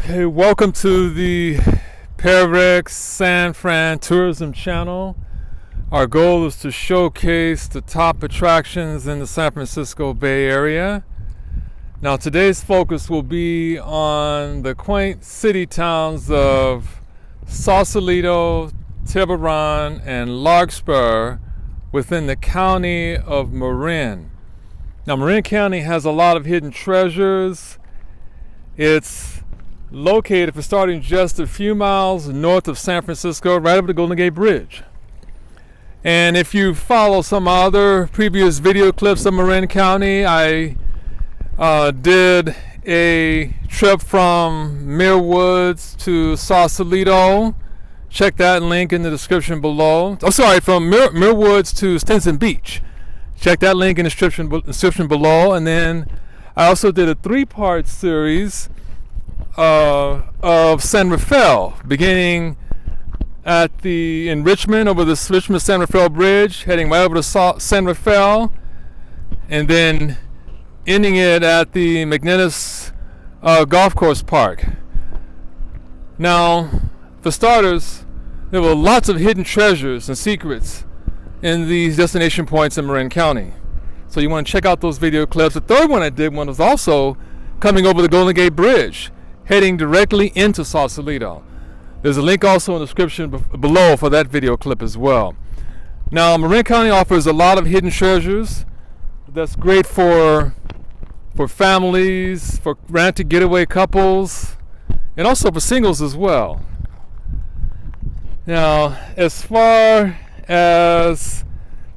Hey, welcome to the PairRec San Fran Tourism channel. Our goal is to showcase the top attractions in the San Francisco Bay Area. Now, today's focus will be on the quaint city towns of Sausalito, Tiburon, and Larkspur within the county of Marin. Now, Marin County has a lot of hidden treasures. It's located for starting just a few miles north of San Francisco, right over the Golden Gate Bridge. And if you follow some other previous video clips of Marin County, I did a trip from Muir Woods to Sausalito. Check that link in the description below. From Muir Woods to Stinson Beach. Check that link in the description below. And then I also did a 3-part series of San Rafael, beginning in Richmond over the Richmond San Rafael Bridge, heading right over to San Rafael, and then ending it at the McNinnis Golf Course Park. Now, for starters, there were lots of hidden treasures and secrets in these destination points in Marin County. So you want to check out those video clips. The third one I did was also coming over the Golden Gate Bridge, heading directly into Sausalito. There's a link also in the description below for that video clip as well. Now, Marin County offers a lot of hidden treasures that's great for families, for romantic getaway couples, and also for singles as well. Now, as far as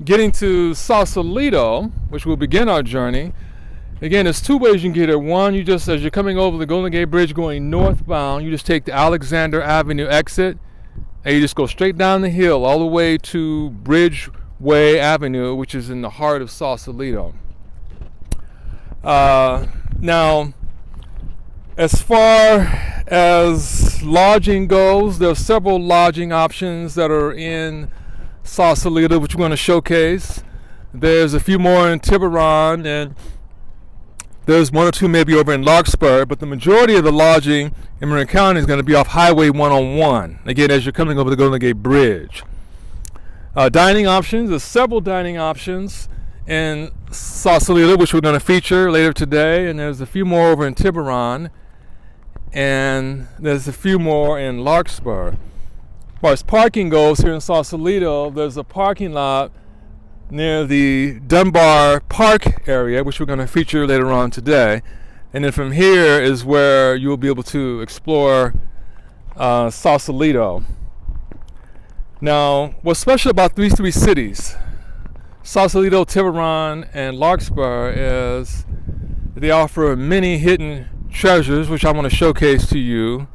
getting to Sausalito, which will begin our journey, again, there's 2 ways you can get here. One, as you're coming over the Golden Gate Bridge going northbound, you just take the Alexander Avenue exit, and you just go straight down the hill all the way to Bridgeway Avenue, which is in the heart of Sausalito. Now, as far as lodging goes, there are several lodging options that are in Sausalito, which we're going to showcase. There's a few more in Tiburon, and there's 1 or 2 maybe over in Larkspur, but the majority of the lodging in Marin County is going to be off Highway 101, again, as you're coming over the Golden Gate Bridge. Dining options, there's several dining options in Sausalito, which we're going to feature later today, and there's a few more over in Tiburon, and there's a few more in Larkspur. As far as parking goes, here in Sausalito, there's a parking lot near the Dunbar Park area, which we're going to feature later on today. And then from here is where you'll be able to explore Sausalito. Now, what's special about these 3 cities, Sausalito, Tiburon, and Larkspur, is they offer many hidden treasures, which I want to showcase to you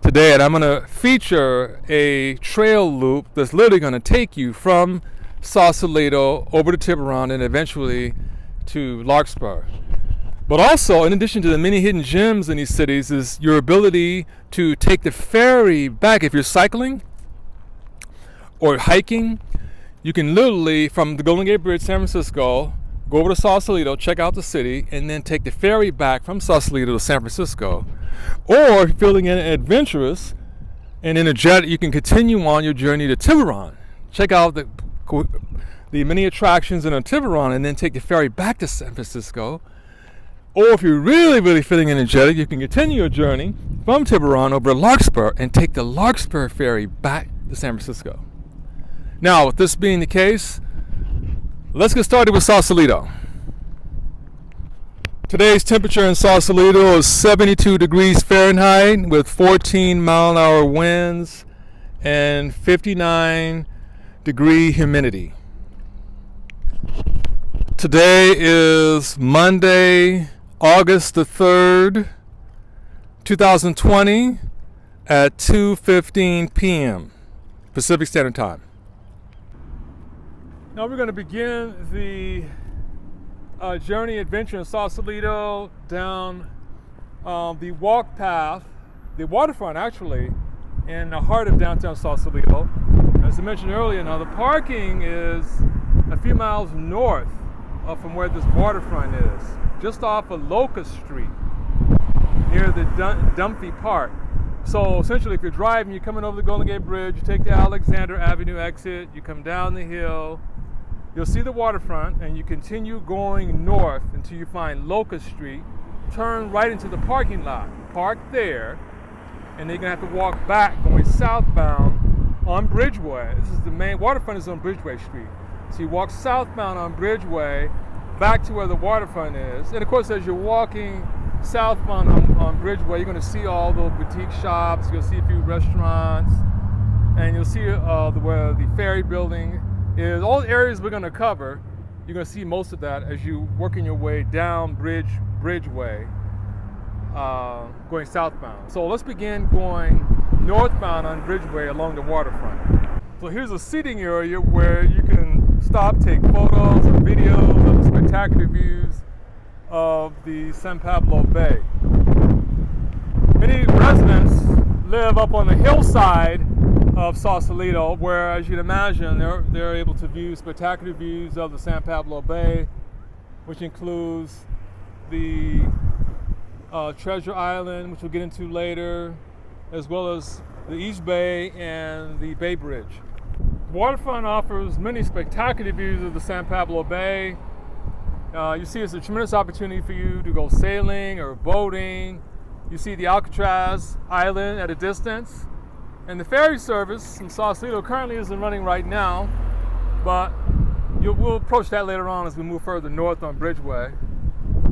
today. And I'm going to feature a trail loop that's literally going to take you from Sausalito over to Tiburon and eventually to Larkspur. But also, in addition to the many hidden gems in these cities, is your ability to take the ferry back. If you're cycling or hiking, you can literally, from the Golden Gate Bridge, San Francisco, go over to Sausalito, check out the city, and then take the ferry back from Sausalito to San Francisco. Or if you're feeling adventurous and energetic, you can continue on your journey to Tiburon. Check out the many attractions in Tiburon and then take the ferry back to San Francisco. Or if you're really, really feeling energetic, you can continue your journey from Tiburon over to Larkspur and take the Larkspur ferry back to San Francisco. Now, with this being the case, let's get started with Sausalito. Today's temperature in Sausalito is 72 degrees Fahrenheit with 14-mile-an-hour winds and 59-degree humidity. Today is Monday, August the 3rd, 2020 at 2:15 p.m. Pacific Standard Time. Now we're going to begin the journey adventure in Sausalito down the walk path, the waterfront actually, in the heart of downtown Sausalito. As I mentioned earlier, now the parking is a few miles north from where this waterfront is, just off of Locust Street. near the Dunphy Park. So essentially, if you're driving, you're coming over the Golden Gate Bridge, you take the Alexander Avenue exit, you come down the hill, you'll see the waterfront, and you continue going north until you find Locust Street, turn right into the parking lot, park there, and then you're going to have to walk back going southbound on Bridgeway. This is the main waterfront is on Bridgeway Street. So you walk southbound on Bridgeway back to where the waterfront is. And of course, as you're walking southbound on Bridgeway, you're going to see all those boutique shops, you'll see a few restaurants, and you'll see where the ferry building is. All the areas we're going to cover, you're going to see most of that as you working your way down Bridgeway, going southbound. So let's begin going northbound on Bridgeway along the waterfront. So here's a seating area where you can stop, take photos or videos of the spectacular views of the San Pablo Bay. Many residents live up on the hillside of Sausalito, where, as you'd imagine, they're able to view spectacular views of the San Pablo Bay, which includes the Treasure Island, which we'll get into later, as well as the East Bay and the Bay Bridge. The waterfront offers many spectacular views of the San Pablo Bay. You see it's a tremendous opportunity for you to go sailing or boating. You see the Alcatraz Island at a distance. And the ferry service from Sausalito currently isn't running right now, but we'll approach that later on as we move further north on Bridgeway.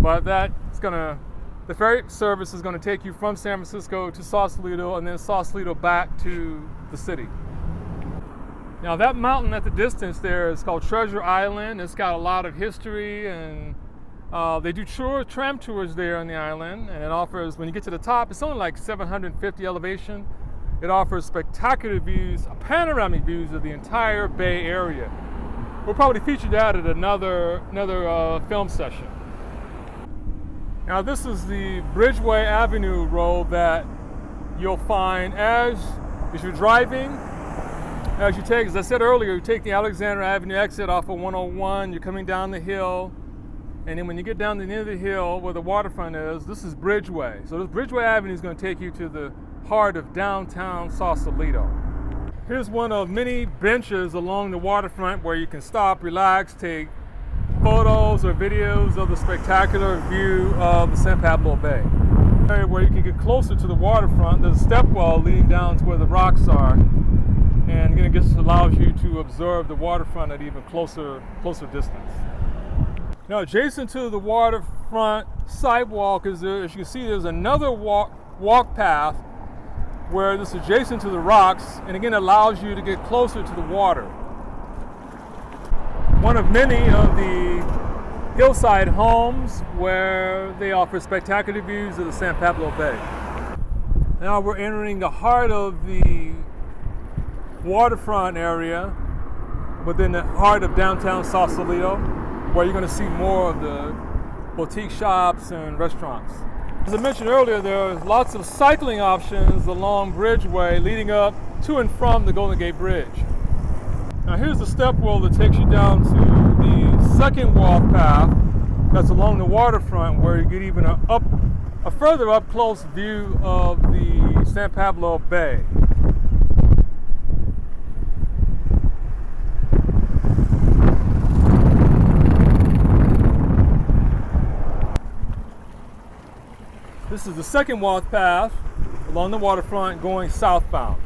But the ferry service is going to take you from San Francisco to Sausalito and then Sausalito back to the city. Now that mountain at the distance there is called Treasure Island. It's got a lot of history, and they do tram tours there on the island, and it offers, when you get to the top, it's only like 750 elevation. It offers spectacular views, panoramic views of the entire Bay Area. We'll probably feature that at another film session. Now this is the Bridgeway Avenue road that you'll find as you're driving. As you take, as I said earlier, you take the Alexander Avenue exit off of 101, you're coming down the hill, and then when you get down to the end of the hill where the waterfront is, this is Bridgeway. So this Bridgeway Avenue is going to take you to the heart of downtown Sausalito. Here's one of many benches along the waterfront where you can stop, relax, take photos or videos of the spectacular view of the San Pablo Bay. Where you can get closer to the waterfront, there's a step wall leading down to where the rocks are. And again, it just allows you to observe the waterfront at even closer distance. Now, adjacent to the waterfront sidewalk is there, as you can see, there's another walk path where this is adjacent to the rocks, and again, allows you to get closer to the water. One of many of the hillside homes where they offer spectacular views of the San Pablo Bay. Now we're entering the heart of the waterfront area within the heart of downtown Sausalito, where you're going to see more of the boutique shops and restaurants. As I mentioned earlier, there's lots of cycling options along Bridgeway leading up to and from the Golden Gate Bridge. Now here's the step wheel that takes you down to the second walk path that's along the waterfront, where you get even a further up close view of the San Pablo Bay. This is the second walk path along the waterfront going southbound.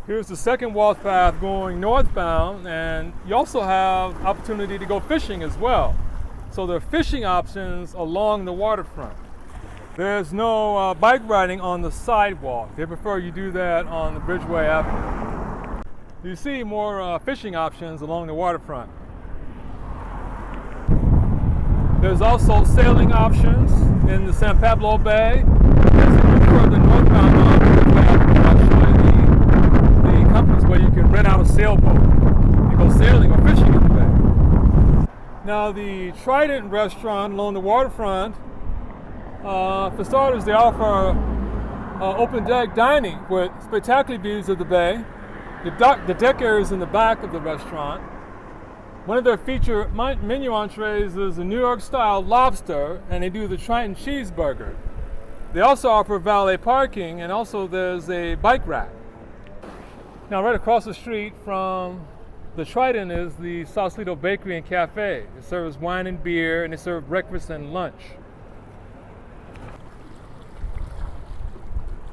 Here's the second walk path going northbound, and you also have opportunity to go fishing as well. So there are fishing options along the waterfront. There's no bike riding on the sidewalk. They prefer you do that on the Bridgeway Avenue. You see more fishing options along the waterfront. There's also sailing options in the San Pablo Bay. As you move further northbound on Bridgeway Avenue, actually the companies where you can rent out a sailboat and go sailing or fishing in the bay. Now the Trident Restaurant along the waterfront, for starters, they offer open deck dining with spectacular views of the bay. The deck area is in the back of the restaurant. One of their feature menu entrees is a New York style lobster, and they do the Trident cheeseburger. They also offer valet parking, and also there's a bike rack. Now right across the street from the Trident is the Sausalito Bakery and Cafe. It serves wine and beer, and they serve breakfast and lunch.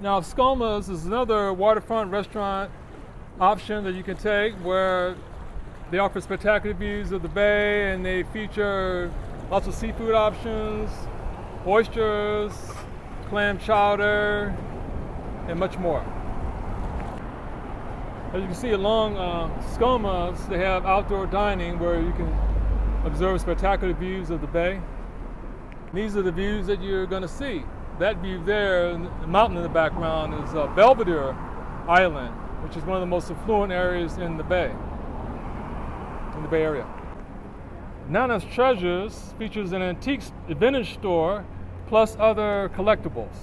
Now Skoma's is another waterfront restaurant option that you can take, where they offer spectacular views of the bay, and they feature lots of seafood options, oysters, clam chowder, and much more. As you can see along Skoma's, they have outdoor dining where you can observe spectacular views of the bay. These are the views that you're going to see. That view there, the mountain in the background, is Belvedere Island, which is one of the most affluent areas in the Bay Area. Nana's Treasures features an antiques vintage store plus other collectibles.